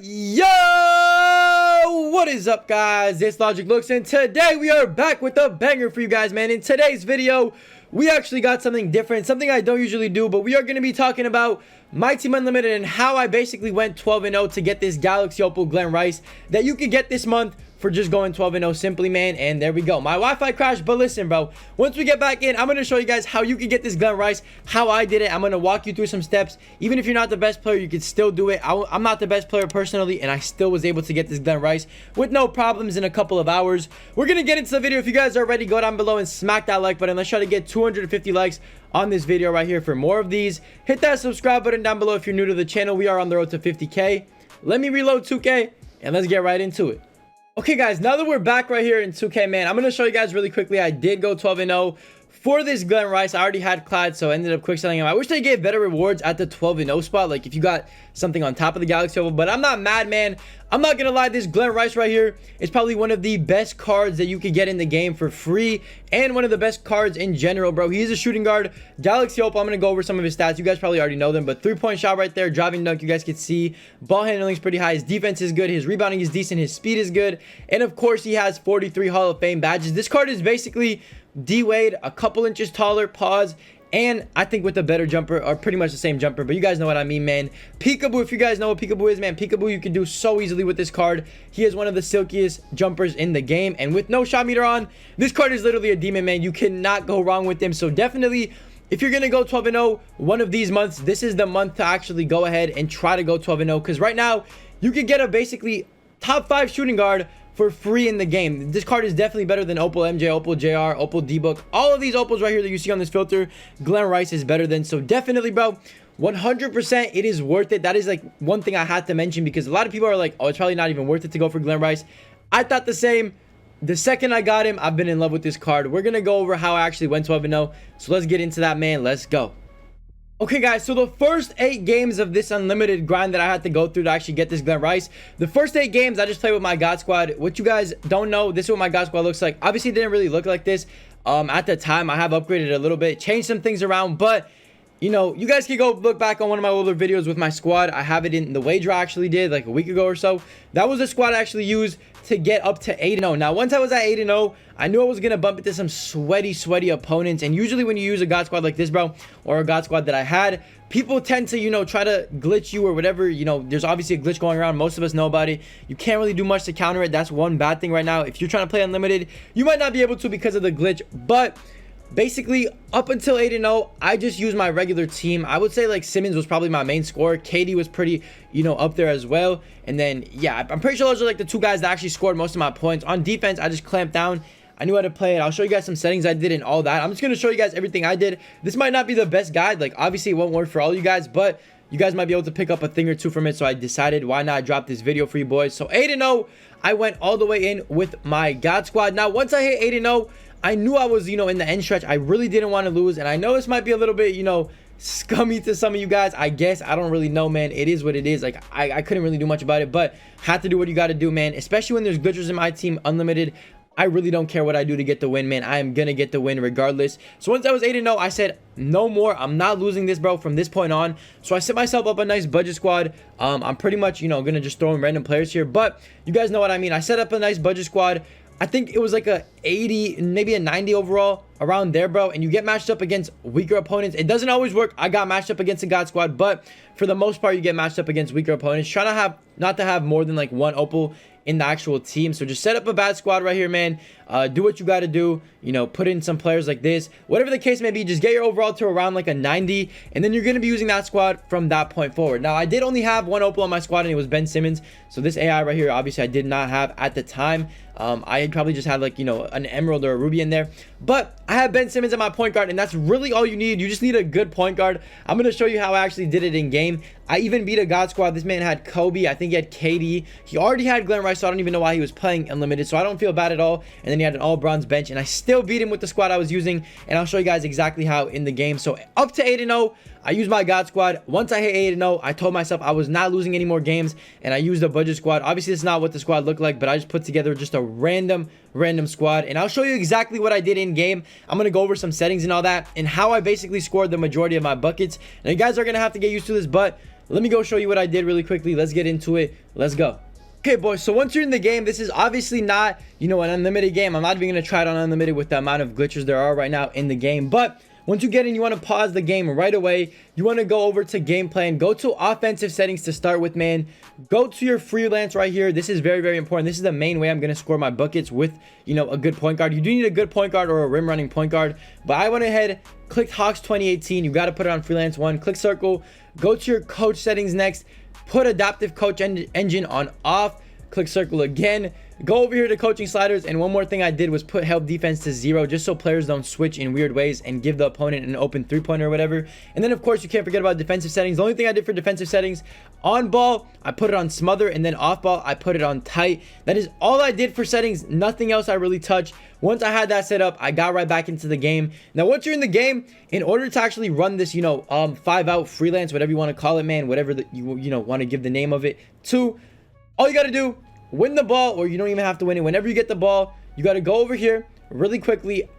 Yo, what is up, guys? It's LogicLookss, and today we are back with a banger for you guys, man. In today's video, we actually got something different, something I don't usually do, but we are going to be talking about Myteam Unlimited and how I basically went 12-0 to get this Galaxy Opal Glen Rice that you can get this month for just going 12-0 simply, man. And there we go. My Wi-Fi crashed, but listen, bro, once we get back in, I'm going to show you guys how you can get this Glen Rice, how I did it. I'm going to walk you through some steps. Even if you're not the best player, you can still do it. I'm not the best player personally, and I still was able to get this Glen Rice with no problems in a couple of hours. We're going to get into the video. If you guys are ready, go down below and smack that like button. Let's try to get 250 likes on this video right here for more of these. Hit that subscribe button down below if you're new to the channel. We are on the road to 50K. Let me reload 2K, and let's get right into it. Okay, guys, now that we're back right here in 2K, man, I'm going to show you guys really quickly. I did go 12-0 for this Glen Rice. I already had Clyde, so I ended up quick selling him. I wish they gave better rewards at the 12-0 spot, like if you got something on top of the Galaxy Opal, but I'm not mad, man. I'm not going to lie, this Glen Rice right here is probably one of the best cards that you could get in the game for free, and one of the best cards in general, bro. He is a shooting guard. Galaxy Opal, I'm going to go over some of his stats. You guys probably already know them, but three-point shot right there, driving dunk, you guys can see. Ball handling is pretty high. His defense is good. His rebounding is decent. His speed is good. And, of course, he has 43 Hall of Fame badges. This card is basically D-Wade, a couple inches taller, pause, and I think with a better jumper, or pretty much the same jumper, but you guys know what I mean, man. Peekaboo, if you guys know what Peekaboo is, man, Peekaboo you can do so easily with this card. He is one of the silkiest jumpers in the game, and with no shot meter on, this card is literally a demon, man. You cannot go wrong with him, so definitely, if you're going to go 12-0 one of these months, this is the month to actually go ahead and try to go 12-0, because right now, you could get a basically top 5 shooting guard for free in the game. This card is definitely better than Opal MJ, Opal JR, Opal D-Book. All of these Opals right here that you see on this filter, Glen Rice is better than. So definitely, bro, 100% it is worth it. That is like one thing I had to mention, because a lot of people are like, oh, it's probably not even worth it to go for Glen Rice. I thought the same. The second I got him, I've been in love with this card. We're going to go over how I actually went 12-0. So let's get into that, man. Let's go. Okay, guys, so the first 8 games of this unlimited grind that I had to go through to actually get this Glen Rice, the first 8 games I just played with my God Squad. What you guys don't know, this is what my God Squad looks like. Obviously, it didn't really look like this at the time. I have upgraded a little bit, changed some things around, but you know, you guys can go look back on one of my older videos with my squad. I have it in the wager I actually did like a week ago or so. That was the squad I actually used to get up to 8-0. Now, once I was at 8-0, I knew I was going to bump into some sweaty opponents. And usually when you use a God Squad like this, bro, or a God Squad that I had, people tend to, you know, try to glitch you or whatever. You know, there's obviously a glitch going around. Most of us know about it. You can't really do much to counter it. That's one bad thing right now. If you're trying to play unlimited, you might not be able to because of the glitch. But basically, up until 8-0, I just used my regular team. I would say like Simmons was probably my main scorer. KD was pretty, you know, up there as well. And then, yeah, I'm pretty sure those are like the 2 guys that actually scored most of my points. On defense, I just clamped down. I knew how to play it. I'll show you guys some settings I did and all that. I'm just going to show you guys everything I did. This might not be the best guide. Like, obviously, it won't work for all you guys, but you guys might be able to pick up a thing or two from it. So I decided, why not drop this video for you boys? So 8-0, I went all the way in with my God Squad. Now, once I hit 8-0, I knew I was, you know, in the end stretch. I really didn't want to lose. And I know this might be a little bit, you know, scummy to some of you guys. I guess. I don't really know, man. It is what it is. Like, I couldn't really do much about it, but had to do what you got to do, man. Especially when there's glitchers in my team, unlimited. I really don't care what I do to get the win, man. I am going to get the win regardless. So once I was 8-0, I said, no more. I'm not losing this, bro, from this point on. So I set myself up a nice budget squad. I'm pretty much, you know, going to just throw in random players here. But you guys know what I mean. I set up a nice budget squad. I think it was like a 80, maybe a 90 overall, around there, bro. And you get matched up against weaker opponents. It doesn't always work. I got matched up against a God Squad, but for the most part, you get matched up against weaker opponents. Try to not to have more than like 1 Opal in the actual team. So just set up a bad squad right here, man. Do what you got to do. You know, put in some players like this. Whatever the case may be, just get your overall to around like a 90, and then you're going to be using that squad from that point forward. Now, I did only have 1 Opal on my squad, and it was Ben Simmons. So this AI right here, obviously, I did not have at the time. I had probably just had like, you know, an Emerald or a Ruby in there. But I have Ben Simmons at my point guard, and that's really all you need. You just need a good point guard. I'm going to show you how I actually did it in game. I even beat a God Squad. This man had Kobe. I think he had KD. He already had Glen Rice, so I don't even know why he was playing unlimited. So I don't feel bad at all. And then he had an all bronze bench, and I still beat him with the squad I was using. And I'll show you guys exactly how in the game. So up to 8-0, I used my God Squad. Once I hit 8-0, I told myself I was not losing any more games, and I used a budget squad. Obviously, it's not what the squad looked like, but I just put together just a random squad, and I'll show you exactly what I did in game. I'm going to go over some settings and all that, and how I basically scored the majority of my buckets. Now, you guys are going to have to get used to this, but let me go show you what I did really quickly. Let's get into it. Let's go. Okay, boys, so once you're in the game, this is obviously not, you know, an unlimited game. I'm not even going to try it on unlimited with the amount of glitches there are right now in the game. But once you get in, you want to pause the game right away. You want to go over to gameplay and go to offensive settings to start with, man. Go to your freelance right here. This is very, very important. This is the main way I'm going to score my buckets with, you know, a good point guard. You do need a good point guard or a rim running point guard. But I went ahead, clicked Hawks 2018. You got to put it on freelance 1. Click circle. Go to your coach settings next. Put adaptive coach engine on off. Click circle again. Go over here to coaching sliders, and one more thing I did was put help defense to 0 just so players don't switch in weird ways and give the opponent an open 3-pointer or whatever. And then of course you can't forget about defensive settings. The only thing I did for defensive settings, on ball I put it on smother, and then off ball I put it on tight. That is all I did for settings. Nothing else I really touched. Once I had that set up, I got right back into the game. Now once you're in the game, in order to actually run this, you know, 5-out freelance, whatever you want to call it, man, whatever that you know want to give the name of it to, all you got to do, win the ball, or you don't even have to win it. Whenever you get the ball, you got to go over here really quickly,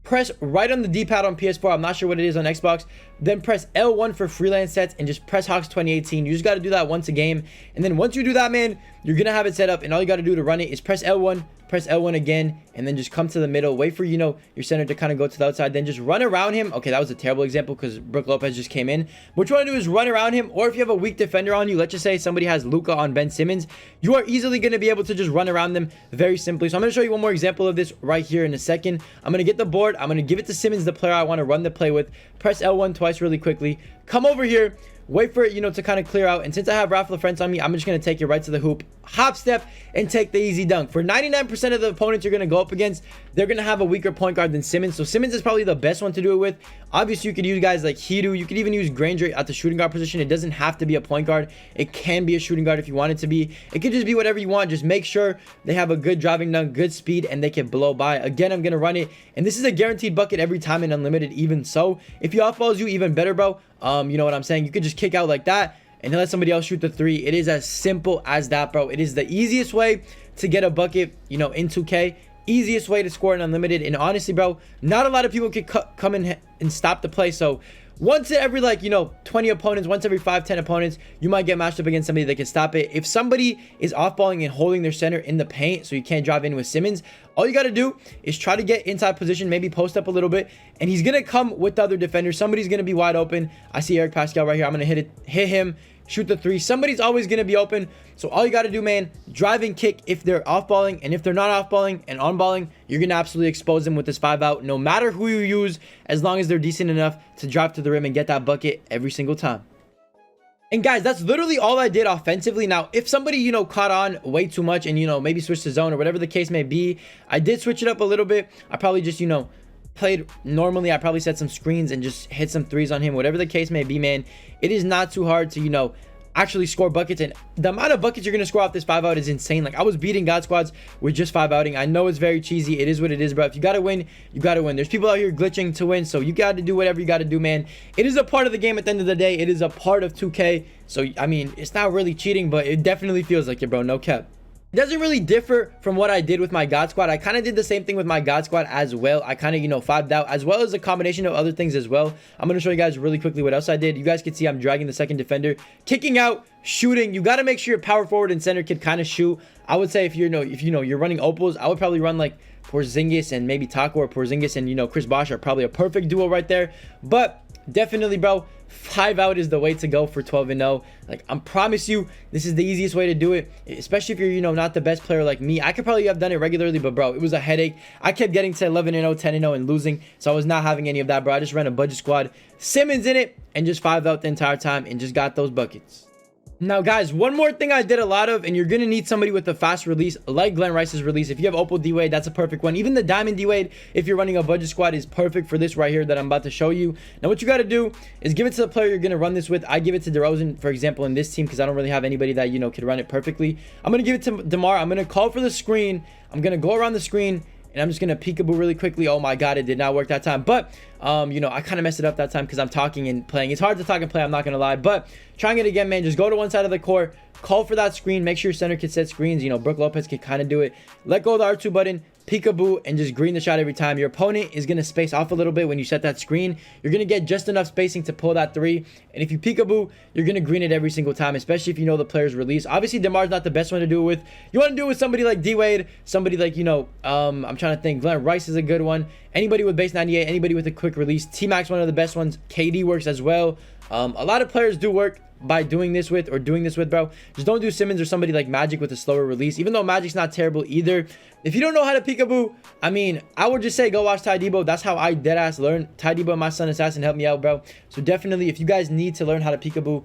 press right on the D-pad on PS4. I'm not sure what it is on Xbox. Then press L1 for freelance sets and just press Hawks 2018. You just got to do that once a game. And then once you do that, man, you're going to have it set up, and all you got to do to run it is press L1, press L1 again, and then just come to the middle. Wait for, you know, your center to kind of go to the outside. Then just run around him. Okay, that was a terrible example because Brook Lopez just came in. What you want to do is run around him, or if you have a weak defender on you, let's just say somebody has Luka on Ben Simmons, you are easily going to be able to just run around them very simply. So I'm going to show you one more example of this right here in a second. I'm going to get the board. I'm going to give it to Simmons, the player I want to run the play with. Press L1 twice really quickly. Come over here. Wait for it, you know, to kind of clear out. And since I have Ralph LaFrance on me, I'm just going to take it right to the hoop, hop step, and take the easy dunk. For 99% of the opponents you're going to go up against, they're going to have a weaker point guard than Simmons. So Simmons is probably the best one to do it with. Obviously, you could use guys like Hidu. You could even use Granger at the shooting guard position. It doesn't have to be a point guard. It can be a shooting guard if you want it to be. It could just be whatever you want. Just make sure they have a good driving dunk, good speed, and they can blow by. Again, I'm going to run it. And this is a guaranteed bucket every time in unlimited even so. If he off-balls you, even better, bro. You know what I'm saying? You could just kick out like that and let somebody else shoot the 3. It is as simple as that, bro. It is the easiest way to get a bucket, you know, in 2K. Easiest way to score in unlimited. And honestly, bro, not a lot of people can come in and stop the play. So once every, like, you know, 20 opponents, once every 5-10 opponents, you might get matched up against somebody that can stop it. If somebody is off-balling and holding their center in the paint so you can't drive in with Simmons, all you got to do is try to get inside position, maybe post up a little bit, and he's going to come with the other defender. Somebody's going to be wide open. I see Eric Pascal right here. I'm going to hit him, shoot the 3. Somebody's always going to be open. So all you got to do, man, drive and kick if they're off-balling. And if they're not off-balling and on-balling, you're going to absolutely expose them with this 5-out, no matter who you use, as long as they're decent enough to drive to the rim and get that bucket every single time. And guys, that's literally all I did offensively. Now, if somebody, you know, caught on way too much and, you know, maybe switched to zone or whatever the case may be, I did switch it up a little bit. I probably just, you know, played normally. I probably set some screens and just hit some 3s on him. Whatever the case may be, man, it is not too hard to, you know, actually score buckets. And the amount of buckets you're going to score off this 5-out is insane. Like, I was beating God Squads with just 5-outing. I know it's very cheesy. It is what it is, bro. If you got to win, you got to win. There's people out here glitching to win, so you got to do whatever you got to do, man. It is a part of the game at the end of the day. It is a part of 2K. So, I mean, it's not really cheating, but it definitely feels like it, bro. No cap. It doesn't really differ from what I did with my God Squad. I kind of did the same thing with my God Squad as well. I kind of, you know, 5'd out, as well as a combination of other things as well. I'm going to show you guys really quickly what else I did. You guys can see I'm dragging the second defender, kicking out, shooting. You got to make sure your power forward and center can kind of shoot. I would say if you're, you're running Opals, I would probably run like Porzingis and maybe Taco, or Porzingis and, you know, Chris Bosh are probably a perfect duo right there. But definitely, bro, 5-out is the way to go for 12-0. Like, I promise you, this is the easiest way to do it, especially if you're, you know, not the best player like me. I could probably have done it regularly, but bro, it was a headache. I kept getting to 11-0, 10-0 and losing, so I was not having any of that, bro. I just ran a budget squad, Simmons in it, and just 5-out the entire time and just got those buckets. Now, guys, one more thing I did a lot of, and you're going to need somebody with a fast release like Glen Rice's release. If you have Opal D-Wade, that's a perfect one. Even the Diamond D-Wade, if you're running a budget squad, is perfect for this right here that I'm about to show you. Now, what you got to do is give it to the player you're going to run this with. I give it to DeRozan, for example, in this team, because I don't really have anybody that, you know, could run it perfectly. I'm going to give it to DeMar. I'm going to call for the screen. I'm going to go around the screen, and I'm just going to peekaboo really quickly. Oh my God, it did not work that time. But, you know, I kind of messed it up that time because I'm talking and playing. It's hard to talk and play, I'm not going to lie. But trying it again, man, just go to one side of the court, call for that screen, make sure your center can set screens. You know, Brook Lopez can kind of do it. Let go of the R2 button, peekaboo and just green the shot every time. Your opponent is going to space off a little bit when you set that screen. You're going to get just enough spacing to pull that three. And if you peekaboo, you're going to green it every single time, especially if you know the player's release. Obviously, DeMar's not the best one to do it with. You want to do it with somebody like D-Wade, somebody like, you know, I'm trying to think. Glen Rice is a good one. Anybody with base 98, anybody with a quick release. T-Mac's one of the best ones. KD works as well. A lot of players do work by doing this with, bro. Just don't do Simmons or somebody like Magic with a slower release, even though Magic's not terrible either. If you don't know how to peekaboo, I mean, I would just say go watch Ty Debo. That's how I deadass learned. Ty Debo and my son Assassin helped me out, bro. So definitely, if you guys need to learn how to peekaboo,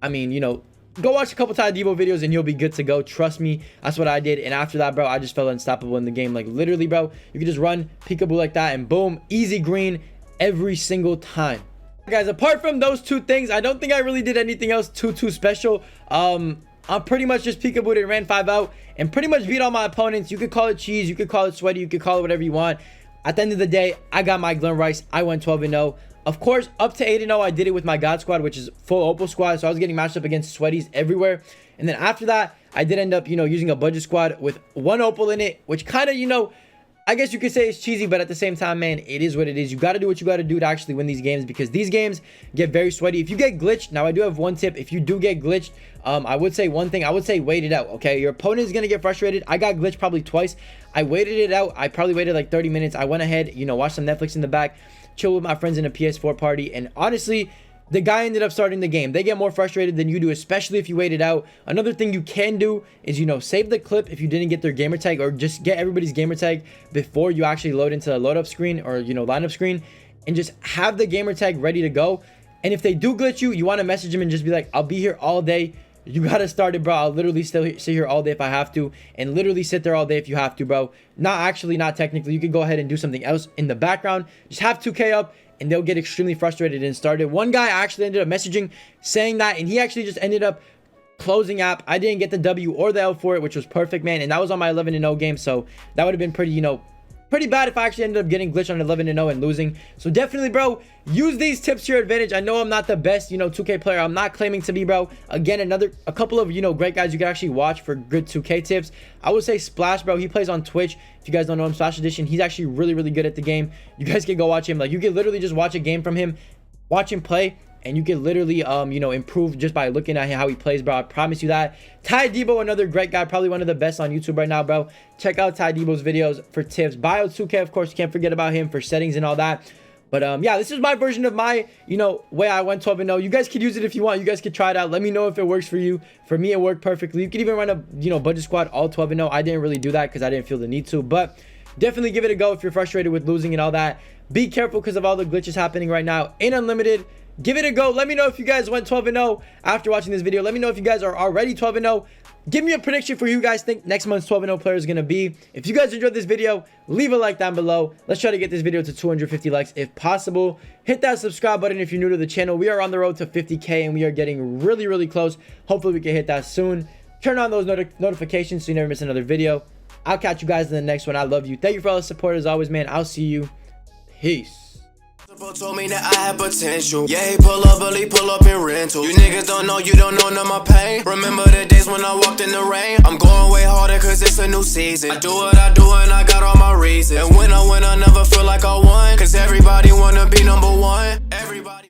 I mean, you know, go watch a couple Ty Debo videos and you'll be good to go. Trust me, that's what I did. And after that, bro, I just felt unstoppable in the game. Like literally, bro, you can just run peekaboo like that and boom, easy green every single time. Guys, apart from those two things, I don't think I really did anything else too special. I pretty much just peekabooed and ran 5 out and pretty much beat all my opponents. You could call it cheese, you could call it sweaty, you could call it whatever you want. At the end of the day, I got my Glen Rice. I went 12-0. Of course, up to 8-0, I did it with my God squad, which is full Opal squad. So I was getting matched up against sweaties everywhere. And then after that, I did end up, you know, using a budget squad with 1 Opal in it, which kind of, you know, I guess you could say it's cheesy, but at the same time, man, it is what it is. You got to do what you got to do to actually win these games, because these games get very sweaty. If you get glitched, now I do have one tip. If you do get glitched, I would say one thing. I would say wait it out, okay? Your opponent is going to get frustrated. I got glitched probably twice. I waited it out. I probably waited like 30 minutes. I went ahead, you know, watched some Netflix in the back, chill with my friends in a PS4 party, and honestly, the guy ended up starting the game. They get more frustrated than you do, especially if you wait it out. Another thing you can do is, you know, save the clip if you didn't get their gamer tag, or just get everybody's gamer tag before you actually load into the load up screen, or, you know, lineup screen, and just have the gamer tag ready to go. And if they do glitch you, you want to message them and just be like, I'll be here all day. You got to start it, bro. I'll literally still sit here all day if I have to, and literally sit there all day if you have to, bro. Not technically. You could go ahead and do something else in the background. Just have 2K up, and they'll get extremely frustrated and started. One guy actually ended up messaging saying that, and he actually just ended up closing app. I didn't get the W or the L for it, which was perfect, man. And that was on my 11-0 game, so that would have been pretty, you know, pretty bad if I actually ended up getting glitched on 11-0 and losing. So definitely, bro, use these tips to your advantage. I know I'm not the best, you know, 2K player. I'm not claiming to be, bro. Again, a couple of, you know, great guys you can actually watch for good 2K tips. I would say Splash, bro. He plays on Twitch. If you guys don't know him, Splash Edition, he's actually really good at the game. You guys can go watch him. Like, you can literally just watch a game from him, watch him play, and you can literally, you know, improve just by looking at how he plays, bro. I promise you that. Ty Debo, another great guy, probably one of the best on YouTube right now, bro. Check out Ty Debo's videos for tips. Bio2K, of course, you can't forget about him for settings and all that. But yeah, this is my version of my, you know, way I went 12-0. You guys could use it if you want. You guys could try it out. Let me know if it works for you. For me, it worked perfectly. You could even run a, you know, budget squad all 12-0. I didn't really do that because I didn't feel the need to, but definitely give it a go if you're frustrated with losing and all that. Be careful because of all the glitches happening right now in Unlimited. Give it a go. Let me know if you guys went 12-0 after watching this video. Let me know if you guys are already 12-0. Give me a prediction for who you guys think next month's 12-0 player is going to be. If you guys enjoyed this video, leave a like down below. Let's try to get this video to 250 likes if possible. Hit that subscribe button if you're new to the channel. We are on the road to 50K and we are getting really close. Hopefully we can hit that soon. Turn on those notifications so you never miss another video. I'll catch you guys in the next one. I love you. Thank you for all the support as always, man. I'll see you. Peace. Told me that I had potential. Yeah, he pull up, but he pull up in rental. You niggas don't know, you don't know none of my pain. Remember the days when I walked in the rain? I'm going way harder cause it's a new season. I do what I do and I got all my reasons. And when I win, I never feel like I won. Cause everybody wanna be number one. Everybody